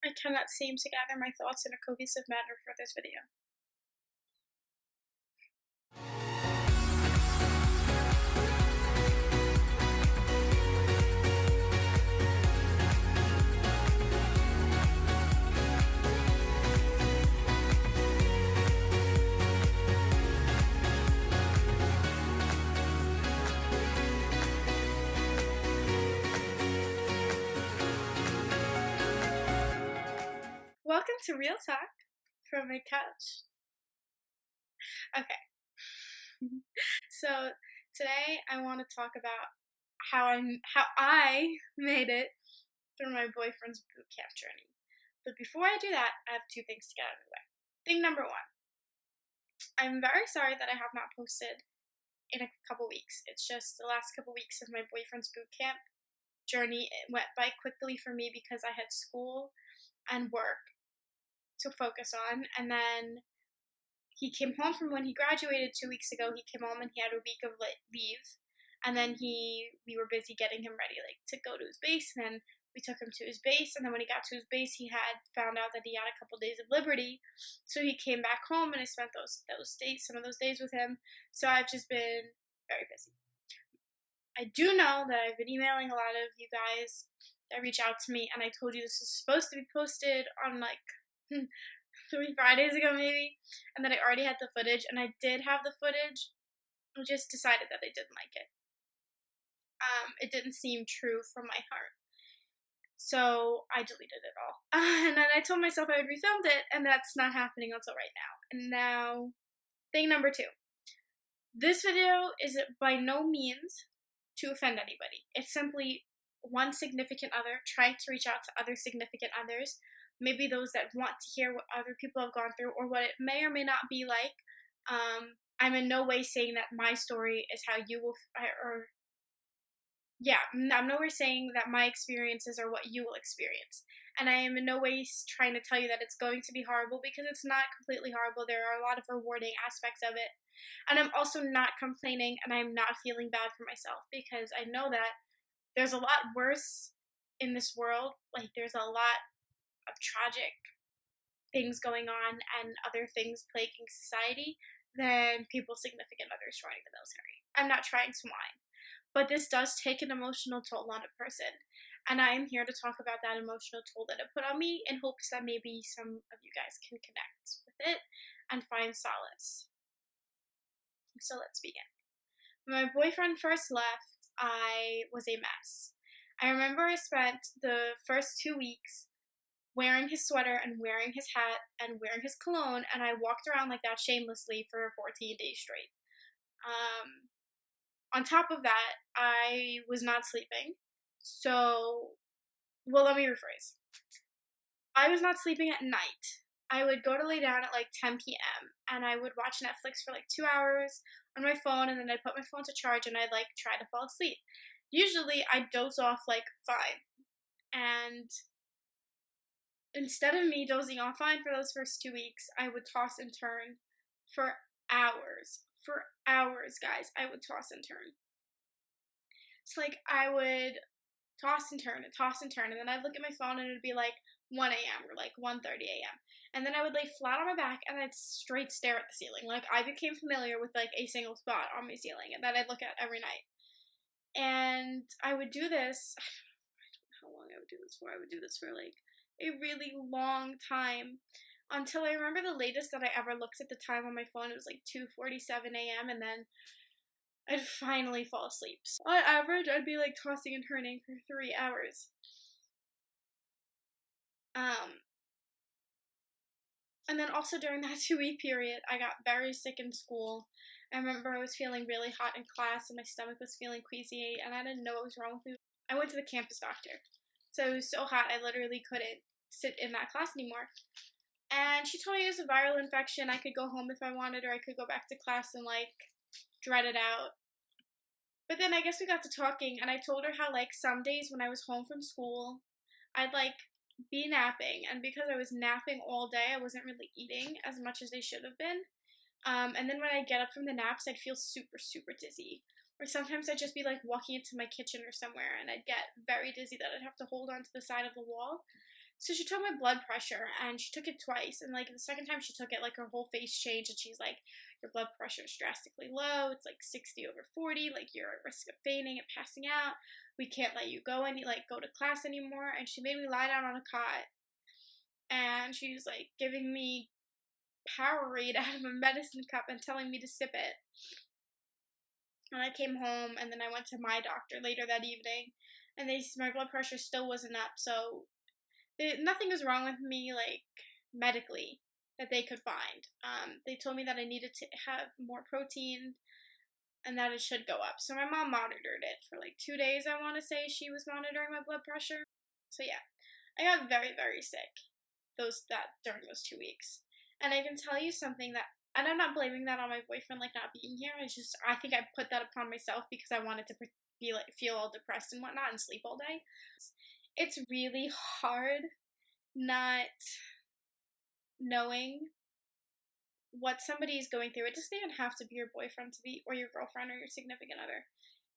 I cannot seem to gather my thoughts in a cohesive manner for this video. Welcome to Real Talk from my couch. Okay. So today I want to talk about how I made it through my boyfriend's boot camp journey. But before I do that, I have two things to get out of the way. Thing number one, I'm very sorry that I have not posted in a couple weeks. It's just the last couple weeks of my boyfriend's boot camp journey. It went by quickly for me because I had school and work to focus on, and then he came home from when he graduated 2 weeks ago. He came home and he had a week of leave, and then we were busy getting him ready, like to go to his base. And then we took him to his base, and then when he got to his base, he had found out that he had a couple days of liberty, so he came back home, and I spent some of those days with him. So I've just been very busy. I do know that I've been emailing a lot of you guys that reach out to me, and I told you this was supposed to be posted on like 3 Fridays ago maybe, and that I already had the footage, and I did have the footage. I just decided that I didn't like it. It didn't seem true from my heart, so I deleted it all. And then I told myself I would refilm it, and that's not happening until right now. And now, thing number two. This video is by no means to offend anybody. It's simply one significant other trying to reach out to other significant others, maybe those that want to hear what other people have gone through or what it may or may not be like. I'm in no way saying that my story is how you will, I'm nowhere saying that my experiences are what you will experience. And I am in no way trying to tell you that it's going to be horrible, because it's not completely horrible. There are a lot of rewarding aspects of it. And I'm also not complaining, and I'm not feeling bad for myself, because I know that there's a lot worse in this world. Like, there's a lot of tragic things going on and other things plaguing society than people's significant others joining the military. I'm not trying to whine, but this does take an emotional toll on a person, and I am here to talk about that emotional toll that it put on me in hopes that maybe some of you guys can connect with it and find solace. So let's begin. When my boyfriend first left, I was a mess. I remember I spent the first 2 weeks wearing his sweater and wearing his hat and wearing his cologne, and I walked around like that shamelessly for 14 days straight. On top of that, I was not sleeping. Let me rephrase. I was not sleeping at night. I would go to lay down at like 10 p.m. and I would watch Netflix for like 2 hours on my phone, and then I'd put my phone to charge and I'd like try to fall asleep. Usually I'd doze off like fine. And instead of me dozing off fine for those first 2 weeks, I would toss and turn for hours. For hours, guys, I would toss and turn. It's like I would toss and turn, and then I'd look at my phone and it'd be like 1 a.m. or like 1:30 a.m. And then I would lay flat on my back and I'd straight stare at the ceiling. Like, I became familiar with like a single spot on my ceiling and that I'd look at every night. And I would do this, I don't know how long I would do this for. I would do this for like a really long time, until I remember the latest that I ever looked at the time on my phone. It was like 2:47 a.m. and then I'd finally fall asleep. So on average, I'd be like tossing and turning for 3 hours. And then also during that 2-week period, I got very sick in school. I remember I was feeling really hot in class and my stomach was feeling queasy and I didn't know what was wrong with me. I went to the campus doctor. So it was so hot I literally couldn't sit in that class anymore. And she told me it was a viral infection. I could go home if I wanted, or I could go back to class and like dread it out. But then I guess we got to talking, and I told her how like some days when I was home from school, I'd like be napping, and because I was napping all day, I wasn't really eating as much as I should have been. And then when I'd get up from the naps, I'd feel super, super dizzy. Or sometimes I'd just be like walking into my kitchen or somewhere, and I'd get very dizzy that I'd have to hold on to the side of the wall. So she took my blood pressure, and she took it twice. And like the second time she took it, like her whole face changed, and she's like, "Your blood pressure is drastically low. It's like 60/40. Like you're at risk of fainting and passing out. We can't let you go go to class anymore." And she made me lie down on a cot, and she was like giving me Powerade out of a medicine cup and telling me to sip it. And I came home, and then I went to my doctor later that evening, and my blood pressure still wasn't up. So nothing was wrong with me, like, medically, that they could find. They told me that I needed to have more protein and that it should go up. So my mom monitored it for like 2 days, I want to say she was monitoring my blood pressure. So yeah, I got very, very sick during those 2 weeks. And I can tell you something and I'm not blaming that on my boyfriend, like, not being here. I think I put that upon myself because I wanted to feel all depressed and whatnot and sleep all day. It's really hard not knowing what somebody is going through. It doesn't even have to be your boyfriend or your girlfriend or your significant other.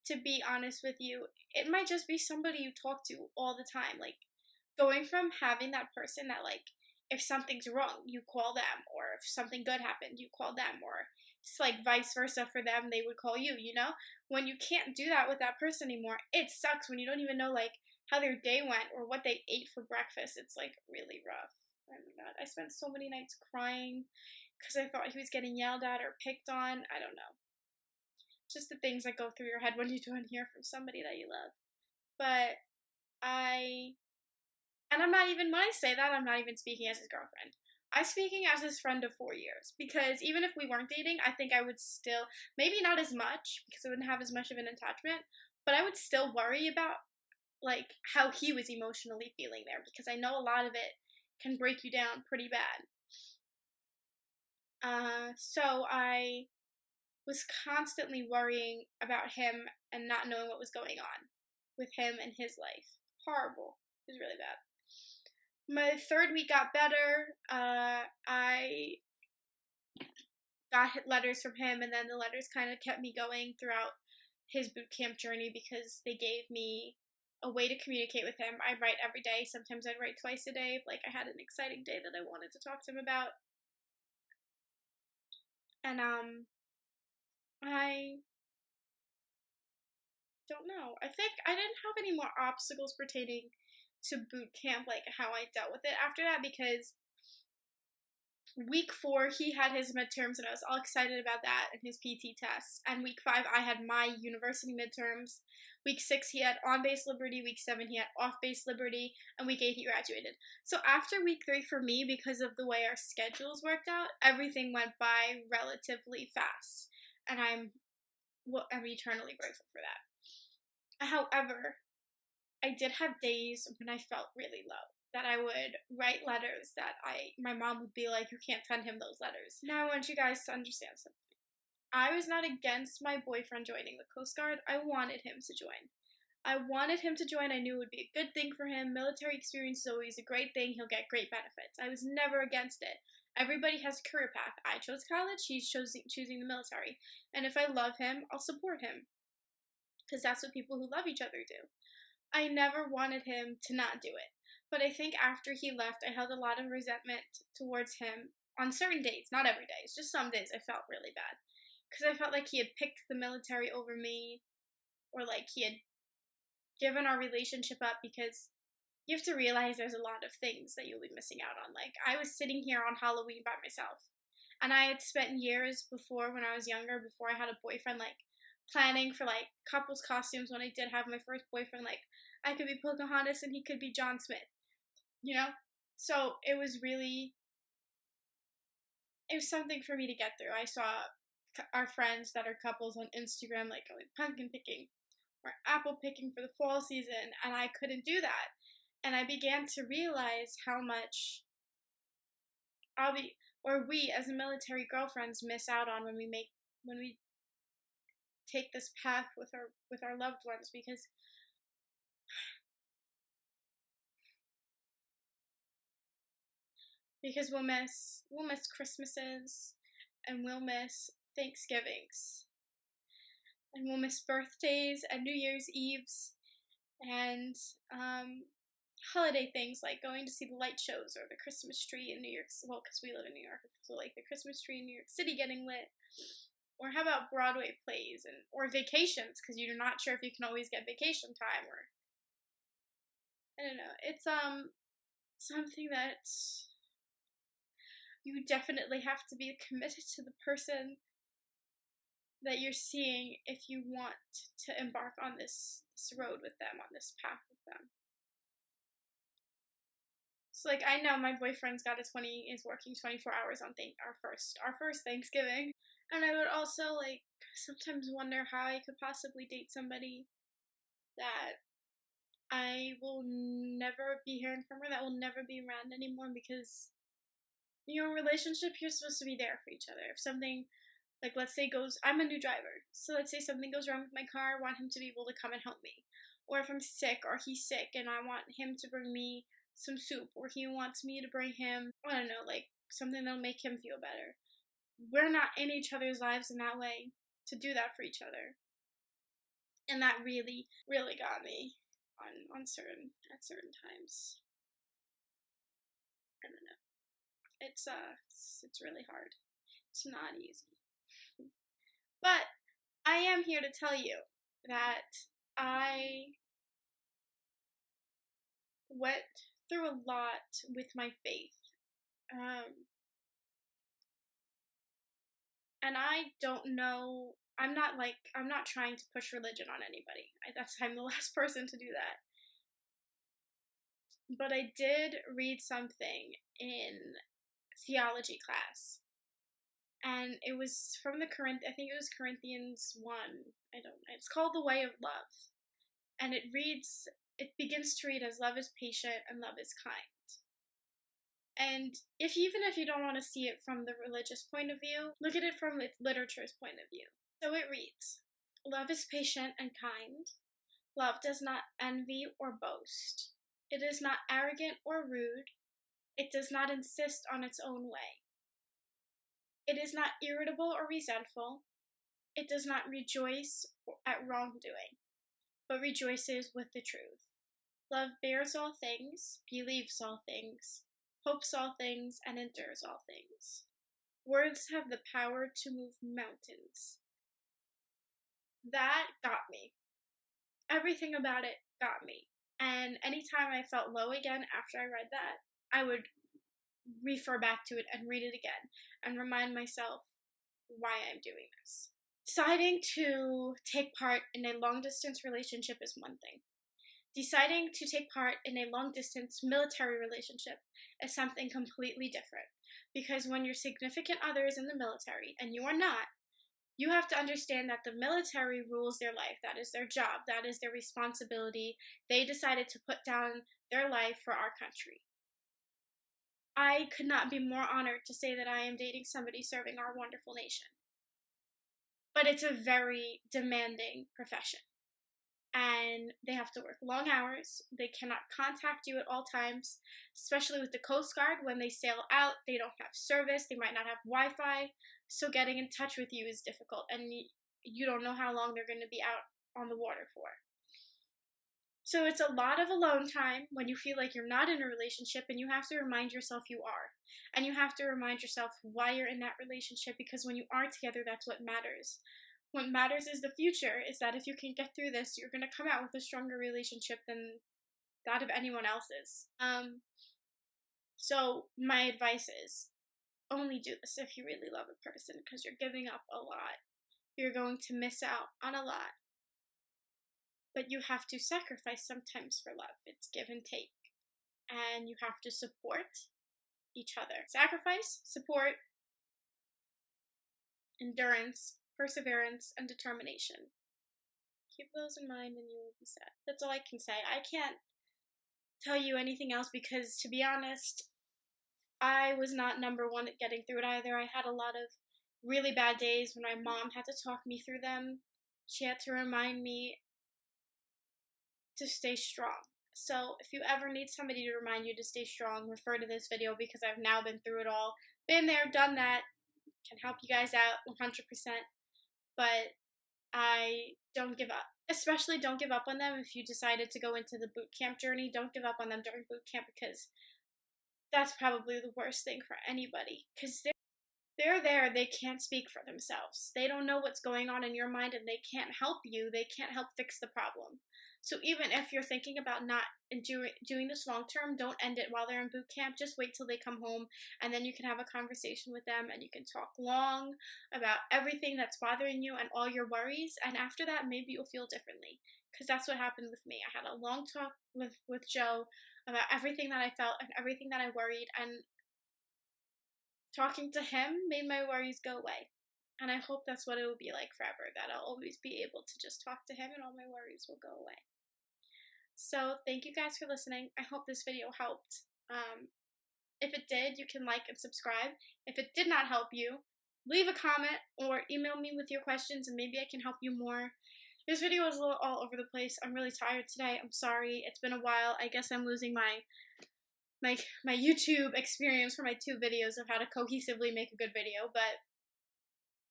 To be honest with you, it might just be somebody you talk to all the time. Like, going from having that person that, like, if something's wrong, you call them, or if something good happened, you call them, or it's like vice versa for them, they would call you, you know? When you can't do that with that person anymore, it sucks when you don't even know, like, how their day went or what they ate for breakfast. It's, like, really rough. Oh my god, I spent so many nights crying because I thought he was getting yelled at or picked on. I don't know. Just the things that go through your head when you don't hear from somebody that you love. But when I say that, I'm not even speaking as his girlfriend. I'm speaking as his friend of 4 years, because even if we weren't dating, I think I would still, maybe not as much, because I wouldn't have as much of an attachment, but I would still worry about, like, how he was emotionally feeling there, because I know a lot of it can break you down pretty bad. So I was constantly worrying about him and not knowing what was going on with him and his life. Horrible. It was really bad. My third week got better. I got letters from him, and then the letters kind of kept me going throughout his boot camp journey because they gave me a way to communicate with him. I write every day. Sometimes I'd write twice a day if, like, I had an exciting day that I wanted to talk to him about. And I don't know. I think I didn't have any more obstacles pertaining to boot camp, like how I dealt with it after that, because week 4 he had his midterms and I was all excited about that and his PT tests. And week 5 I had my university midterms. Week 6 he had on-base Liberty. Week 7 he had off-base Liberty. And week 8 he graduated. So after week 3 for me, because of the way our schedules worked out, everything went by relatively fast. And I'm eternally grateful for that. However, I did have days when I felt really low, that I would write letters that my mom would be like, "You can't send him those letters." Now I want you guys to understand something. I was not against my boyfriend joining the Coast Guard. I wanted him to join. I knew it would be a good thing for him. Military experience is always a great thing. He'll get great benefits. I was never against it. Everybody has a career path. I chose college. He's choosing the military. And if I love him, I'll support him. Because that's what people who love each other do. I never wanted him to not do it. But I think after he left, I held a lot of resentment towards him on certain days. Not every day. It's just some days I felt really bad. Because I felt like he had picked the military over me. Or like he had given our relationship up, because you have to realize there's a lot of things that you'll be missing out on. Like, I was sitting here on Halloween by myself. And I had spent years before, when I was younger, before I had a boyfriend, like, planning for, like, couples costumes when I did have my first boyfriend. Like, I could be Pocahontas and he could be John Smith, you know? So it was something for me to get through. I saw our friends that are couples on Instagram, like, going pumpkin picking or apple picking for the fall season, and I couldn't do that. And I began to realize how much we as military girlfriends miss out on when we take this path with our loved ones, because we'll miss Christmases, and we'll miss Thanksgivings, and we'll miss birthdays and New Year's Eves, and holiday things like going to see the light shows or the Christmas tree in New York. Well, because we live in New York, so like the Christmas tree in New York City getting lit. Or how about Broadway plays or vacations, because you're not sure if you can always get vacation time, or I don't know. It's something that you definitely have to be committed to the person that you're seeing if you want to embark on this road with them, on this path with them. So like I know my boyfriend's is working 24 hours on our first Thanksgiving. And I would also like sometimes wonder how I could possibly date somebody that I will never be hearing from her, that will never be around anymore, because relationship, you're supposed to be there for each other. If something, like let's say I'm a new driver, so let's say something goes wrong with my car, I want him to be able to come and help me. Or if I'm sick or he's sick and I want him to bring me some soup, or he wants me to bring him, I don't know, like something that'll make him feel better. We're not in each other's lives in that way to do that for each other. And that really, really got me at certain times. I don't know. It's really hard. It's not easy. But I am here to tell you that I went through a lot with my faith. And I don't know, I'm not trying to push religion on anybody. I'm the last person to do that. But I did read something in theology class. And it was from I think it was Corinthians 1. I don't know. It's called The Way of Love. And it begins to read as love is patient and love is kind. And even if you don't want to see it from the religious point of view, look at it from its literature's point of view. So it reads, love is patient and kind. Love does not envy or boast. It is not arrogant or rude. It does not insist on its own way. It is not irritable or resentful. It does not rejoice at wrongdoing, but rejoices with the truth. Love bears all things, believes all things, hopes all things, and endures all things. Words have the power to move mountains. That got me. Everything about it got me. And anytime I felt low again after I read that, I would refer back to it and read it again and remind myself why I'm doing this. Deciding to take part in a long-distance relationship is one thing. Deciding to take part in a long-distance military relationship is something completely different. Because when your significant other is in the military and you are not, you have to understand that the military rules their life. That is their job. That is their responsibility. They decided to put down their life for our country. I could not be more honored to say that I am dating somebody serving our wonderful nation. But it's a very demanding profession. And they have to work long hours. They cannot contact you at all times, especially with the Coast Guard. When they sail out, they don't have service. They might not have Wi-Fi. So getting in touch with you is difficult. And you don't know how long they're going to be out on the water for. So it's a lot of alone time when you feel like you're not in a relationship, and you have to remind yourself you are. And you have to remind yourself why you're in that relationship, because when you are together, that's what matters. What matters is the future, is that if you can get through this, you're going to come out with a stronger relationship than that of anyone else's. So my advice is, only do this if you really love a person, because you're giving up a lot. You're going to miss out on a lot. But you have to sacrifice sometimes for love. It's give and take. And you have to support each other. Sacrifice, support, endurance, perseverance, and determination. Keep those in mind and you will be set. That's all I can say. I can't tell you anything else because, to be honest, I was not number one at getting through it either. I had a lot of really bad days when my mom had to talk me through them. She had to remind me to stay strong. So if you ever need somebody to remind you to stay strong, refer to this video, because I've now been through it all. Been there, done that. Can help you guys out 100%. But I don't give up. especially don't give up on them if you decided to go into the boot camp journey. Don't give up on them during boot camp, because that's probably the worst thing for anybody, because they're there, they can't speak for themselves. They don't know what's going on in your mind, and they can't help you. They can't help fix the problem. So even if you're thinking about not doing this long term, don't end it while they're in boot camp. Just wait till they come home, and then you can have a conversation with them, and you can talk long about everything that's bothering you and all your worries. And after that, maybe you'll feel differently, because that's what happened with me. I had a long talk with Joe about everything that I felt and everything that I worried, and talking to him made my worries go away. And I hope that's what it will be like forever, that I'll always be able to just talk to him and all my worries will go away. So thank you guys for listening. I hope this video helped. If it did, you can like and subscribe. If it did not help you, leave a comment or email me with your questions and maybe I can help you more. This video is a little all over the place. I'm really tired today. I'm sorry. It's been a while. I guess I'm losing my YouTube experience for my 2 videos of how to cohesively make a good video, but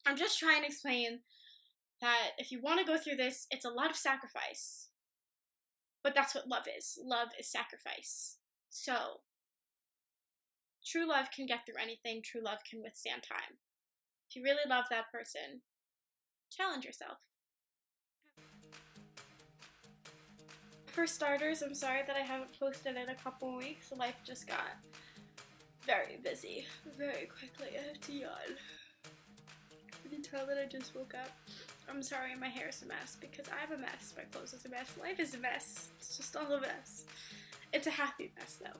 I'm just trying to explain that if you want to go through this, it's a lot of sacrifice. But that's what love is. Love is sacrifice. So, true love can get through anything. True love can withstand time. If you really love that person, challenge yourself. For starters, I'm sorry that I haven't posted in a couple weeks. Life just got very busy very quickly. I have to yawn. You can tell that I just woke up. I'm sorry my hair is a mess, because I'm a mess. My clothes is a mess. Life is a mess. It's just all a mess. It's a happy mess, though.